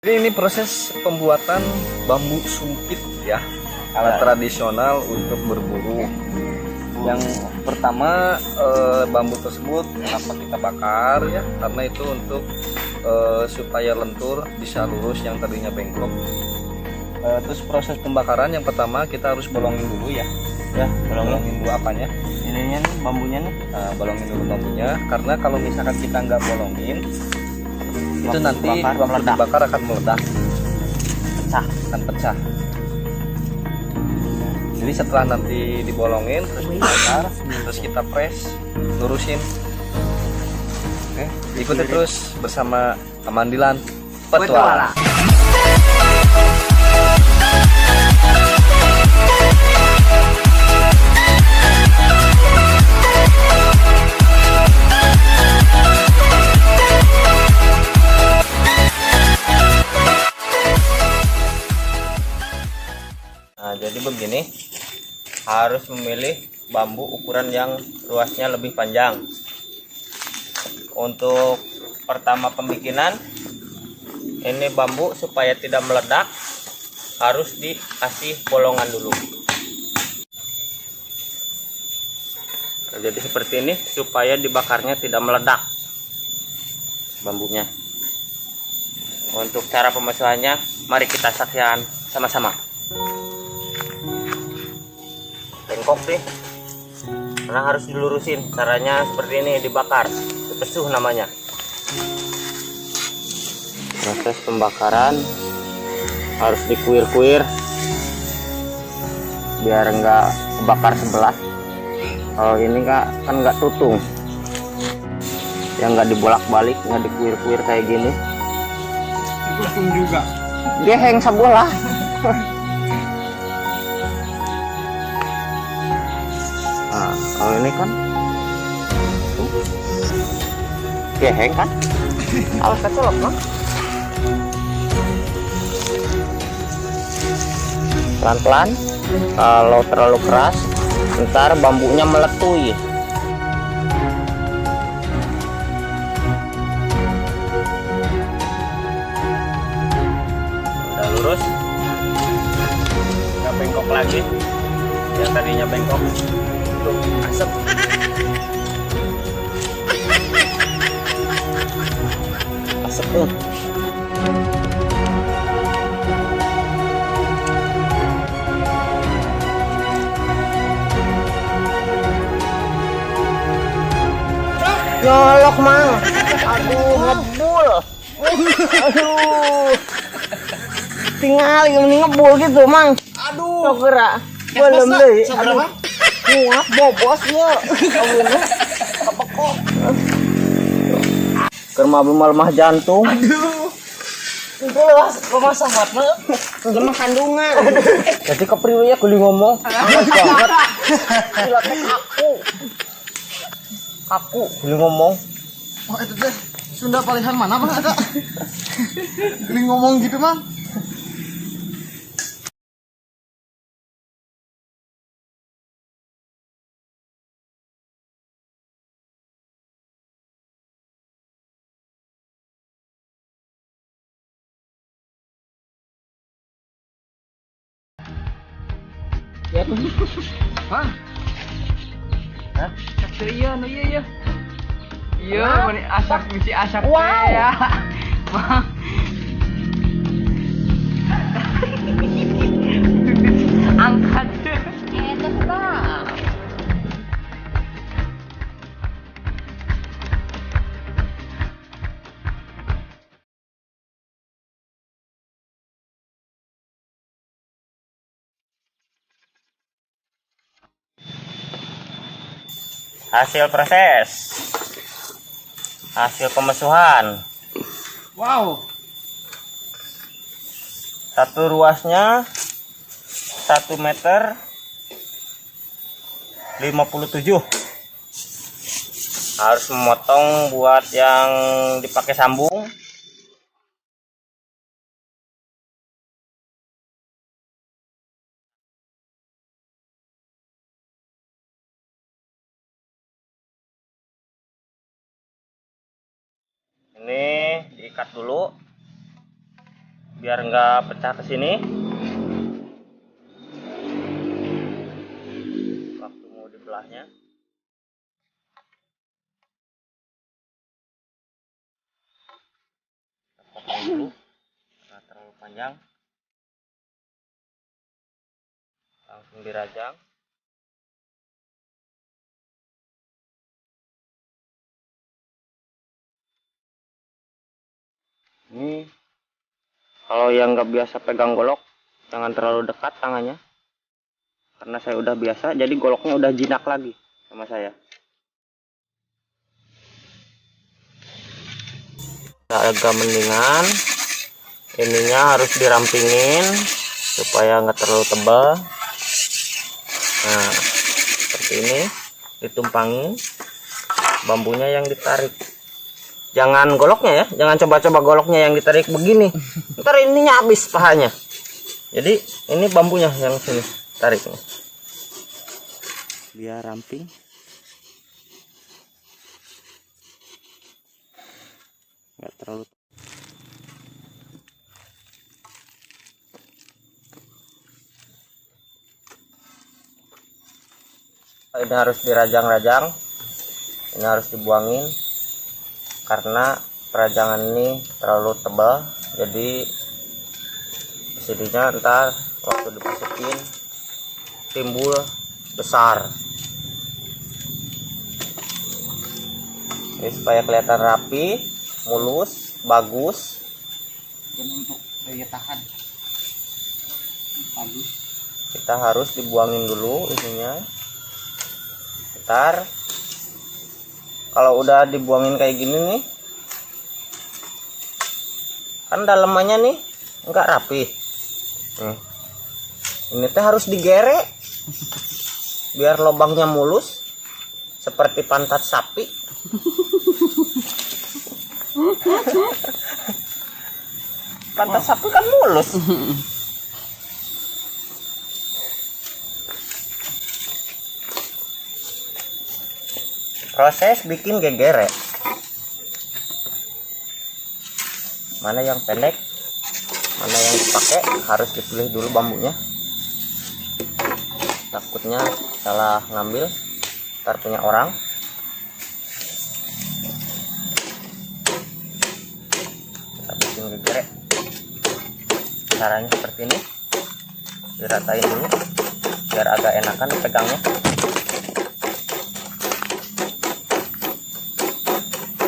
Ini proses pembuatan bambu sumpit ya, alat tradisional untuk berburu. Yang pertama bambu tersebut kenapa kita bakar ya, karena itu untuk supaya lentur bisa lurus yang tadinya bengkok. Terus proses pembakaran yang pertama kita harus bolongin dulu ya, bolongin dulu apanya? Ininya nih, bambunya nih. Bolongin dulu bambunya, karena kalau misalkan kita nggak bolongin itu nanti waktu dibakar akan meledak, akan pecah. Jadi setelah nanti dibolongin terus dibakar, terus kita press, lurusin. Oke, ikuti terus bersama Amandilan Petualang. Nah, jadi begini, harus memilih bambu ukuran yang luasnya lebih panjang. Untuk pertama pembikinan, ini bambu supaya tidak meledak harus dikasih bolongan dulu. Nah, jadi seperti ini supaya dibakarnya tidak meledak bambunya. Untuk cara pemesuhannya, mari kita saksikan sama-sama. Bengkok nih, karena harus dilurusin. Caranya seperti ini, dibakar, dipesuh namanya. Proses pembakaran harus dikuir-kuir biar enggak kebakar sebelah. Kalau ini kan nggak tutung, yang nggak dibolak-balik, nggak dikuir-kuir kayak gini. Tutung juga. Geheng sebelah. Nah, kalau ini kan geheng kan, alas kecolok kan. Pelan-pelan, kalau terlalu keras ntar bambunya meletui. Udah lurus, nggak bengkok lagi. Yang tadinya bengkok tuh asap. Asap tuh. Nyolok mang, aduh ngebul, aduh, tinggal ini ngebul gitu mang, Aduh. gerak, Ya, belum masa? deh, Seberapa? muat bobosnya, kerma lemah jantung, Aduh. itu rumah sahabat mah, lemah kandungan, jadi kepriwanya kuli ngomong, banget, silakan aku kuli ngomong. Oh, itu teh Sunda palihan mana bang ada? Geli ngomong gitu bang. Ya tuh. Bang. Hah? Iya, no iya. Iya, Hah? mani asak misi asak Wow. teh ya. Bang. Angkat. Enak lah. Hasil proses, hasil pemesuhan. Wow. Satu ruasnya 1 meter 57. Harus memotong buat yang dipakai sambung. Ini diikat dulu. biar nggak pecah ke sini. Waktu mau dibelahnya, kita potong dulu, nggak terlalu panjang, langsung dirajang. Ini kalau yang nggak biasa pegang golok, jangan terlalu dekat tangannya, karena saya udah biasa, jadi goloknya udah jinak lagi sama saya. Agak mendingan, ininya harus dirampingin supaya nggak terlalu tebal. Nah, seperti ini, ditumpangin, bambunya yang ditarik. Jangan goloknya ya, jangan coba-coba goloknya yang ditarik begini. Ntar ininya habis pahanya. Jadi ini bambunya yang sini tariknya. Biar ramping. Nggak terlalu. Ini harus dirajang-rajang. Ini harus dibuangin. Karena perajangan ini terlalu tebal, jadi sininya ntar waktu dimasukin timbul besar. Ini supaya kelihatan rapi, mulus, bagus. Dan untuk daya tahan bagus. Kita harus dibuangin dulu ininya. Ntar kalau udah dibuangin kayak gini nih, kan dalamannya nih nggak rapi. Ini teh harus digerek biar lubangnya mulus seperti pantat sapi. Pantat sapi kan mulus. Proses bikin gegerek. Mana yang pendek, mana yang dipakai, harus dipilih dulu bambunya. Takutnya salah ngambil, ntar punya orang. Kita bikin gegerek. Caranya seperti ini. Diratain dulu, biar agak enakan pegangnya.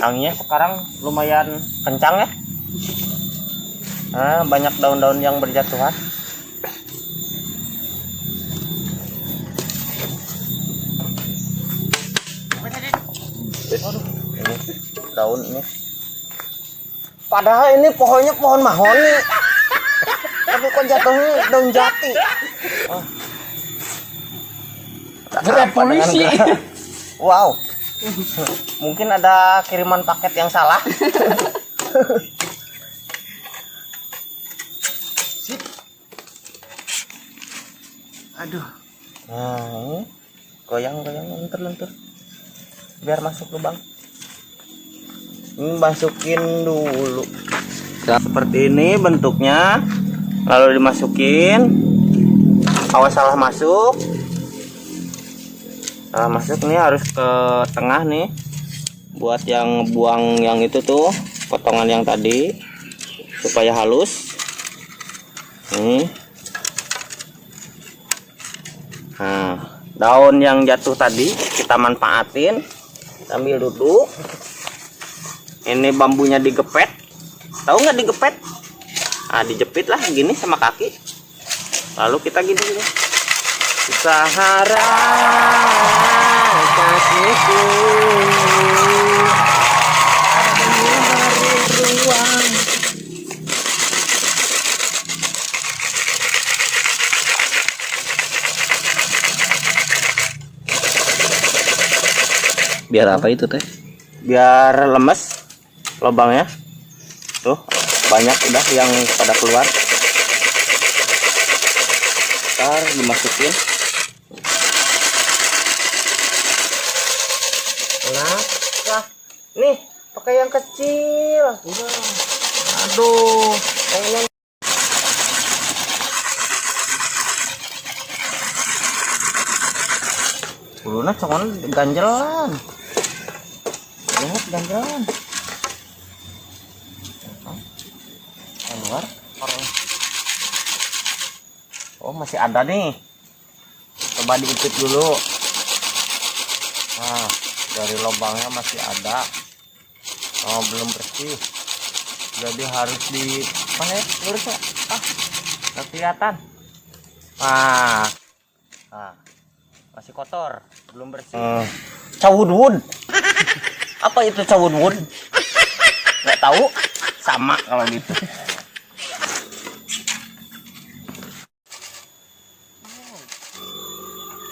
Anginnya sekarang lumayan kencang ya. Nah, banyak daun-daun yang berjatuhan. Aduh, ini daun ini. Padahal ini pohonnya pohon mahoni. Tapi kok jatuhnya daun jati. Oh. Ada polisi. Wow. Mungkin ada kiriman paket yang salah. Sip. Aduh. Nah, ini goyang-goyang lentur-lentur biar masuk lubang. Ini masukin dulu. Seperti ini bentuknya. Lalu dimasukin. Awas salah masuk. Nah, masuk nih harus ke tengah nih buat yang buang yang itu tuh potongan yang tadi supaya halus nih. Nah, daun yang jatuh tadi kita manfaatin sambil duduk. Ini bambunya digepet, tahu nggak digepet? Nah, dijepit lah gini sama kaki, lalu kita gini gini. Sahara kasihku ruang. Biar apa itu teh? Biar lemes lubangnya. Tuh banyak udah yang pada keluar. Ntar dimasukin. Nah, nih pakai yang kecil. Aduh. Yang Nah, cuman ganjelan. Lihat ganjelan. Keluar. Oh, masih ada nih. Coba diintip dulu. Nah, dari lubangnya masih ada. Oh, belum bersih. Jadi harus di mana ya? Lurus ya? Nggak kelihatan. Nah, masih kotor, belum bersih. Cawudwud. Apa itu cawudwud? Nggak tahu. Sama kalau gitu.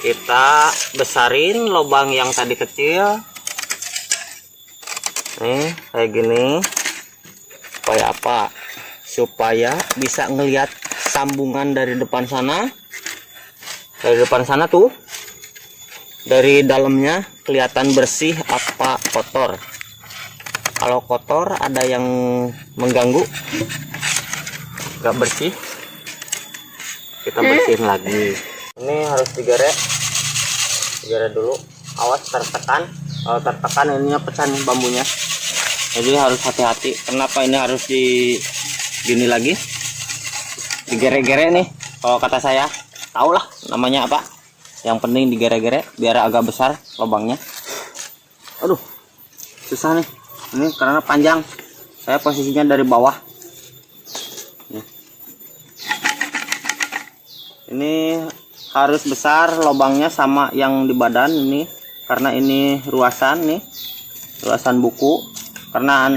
Kita besarin lubang yang tadi kecil. Nih, kayak gini. Supaya apa? Supaya bisa ngelihat sambungan dari depan sana. Dari depan sana tuh. Dari dalamnya kelihatan bersih apa kotor. Kalau kotor ada yang mengganggu, nggak bersih, kita bersihin lagi. Ini harus digeret dulu. Awas tertekan. Kalau tertekan ininya pecah nih bambunya. Jadi harus hati-hati. Kenapa ini harus gini lagi? Digeret-geret nih. Kalau kata saya, tahulah namanya apa. Yang penting digeret-geret biar agak besar lubangnya. Aduh, susah nih. Ini karena panjang. Saya posisinya dari bawah. Ini harus besar lubangnya sama yang di badan ini, karena ini ruasan nih, ruasan buku. Karena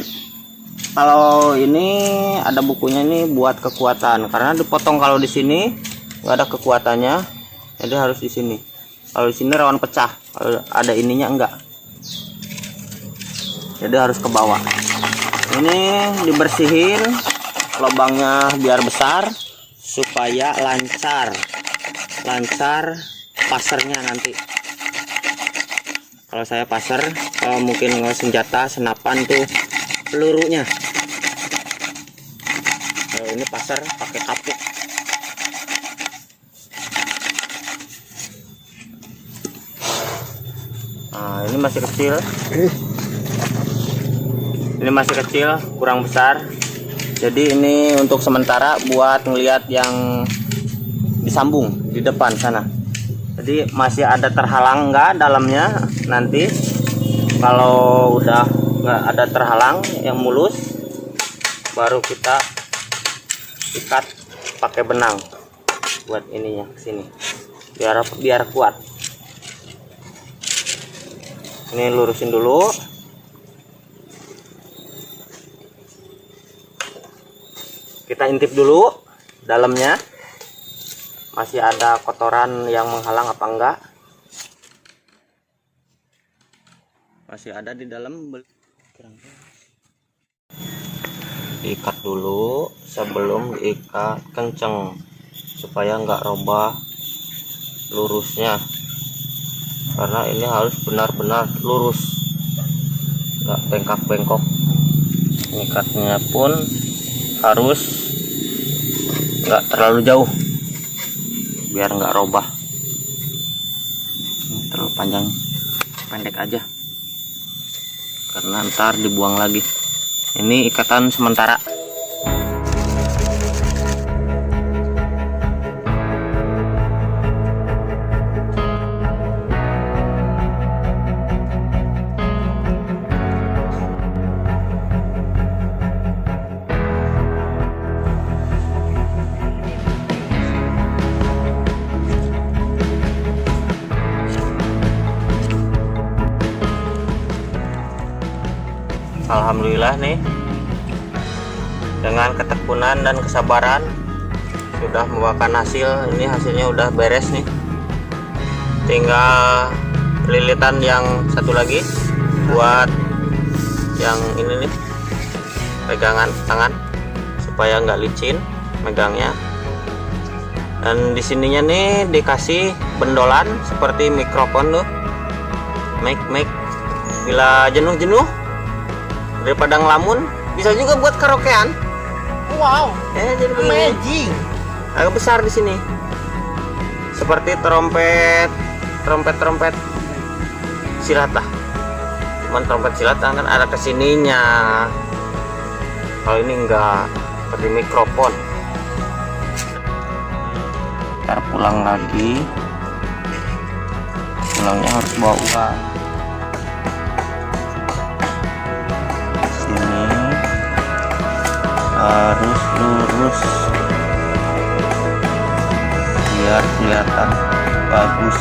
kalau ini ada bukunya ini buat kekuatan, karena dipotong kalau di sini nggak ada kekuatannya, jadi harus di sini. Kalau di sini rawan pecah, kalau ada ininya enggak, jadi harus ke bawah. Ini dibersihin lubangnya biar besar supaya lancar pasarnya nanti. Kalau saya pasar, mungkin senjata senapan tuh pelurunya. Kalau ini pasar pakai kapuk. Nah, ini masih kecil. Ini masih kecil, kurang besar. Jadi ini untuk sementara buat ngelihat yang disambung di depan sana. Jadi masih ada terhalang nggak dalamnya. Nanti kalau udah nggak ada terhalang yang mulus, baru kita ikat pakai benang buat ininya ke sini biar kuat. Ini lurusin dulu. Kita intip dulu dalamnya masih ada kotoran yang menghalang apa enggak. Masih ada di dalam. Diikat dulu sebelum diikat kenceng supaya enggak robah lurusnya, karena ini harus benar-benar lurus, enggak bengkak-bengkok. Ikatnya pun harus enggak terlalu jauh biar enggak robah. Ini terlalu panjang, pendek aja karena ntar dibuang lagi. Ini ikatan sementara. Alhamdulillah nih, dengan ketekunan dan kesabaran sudah membuahkan hasil. Ini hasilnya udah beres nih, tinggal lilitan yang satu lagi buat yang ini nih, pegangan tangan supaya nggak licin megangnya. Dan di sininya nih dikasih bendolan seperti mikrofon tuh, mic bila jenuh daripada ngelamun, bisa juga buat karaokean. Wow, Jadi amazing. agak besar di sini, seperti trompet silat lah, cuman trompet silat kan ada kesininya. Kalau ini enggak, seperti mikrofon. Ntar pulang lagi, pulangnya harus bawa uang. Sini harus lurus biar kelihatan bagus.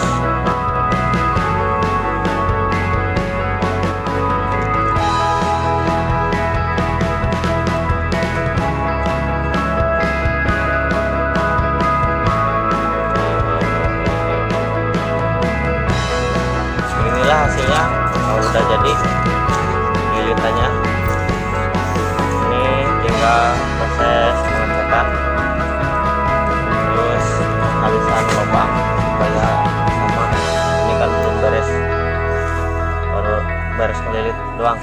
Inilah hasilnya kalau udah jadi lilitannya. Ini tinggal proses pengecekan, terus halusan lubang supaya sama. Ini kan belum beres, baru beres ngelilit doang.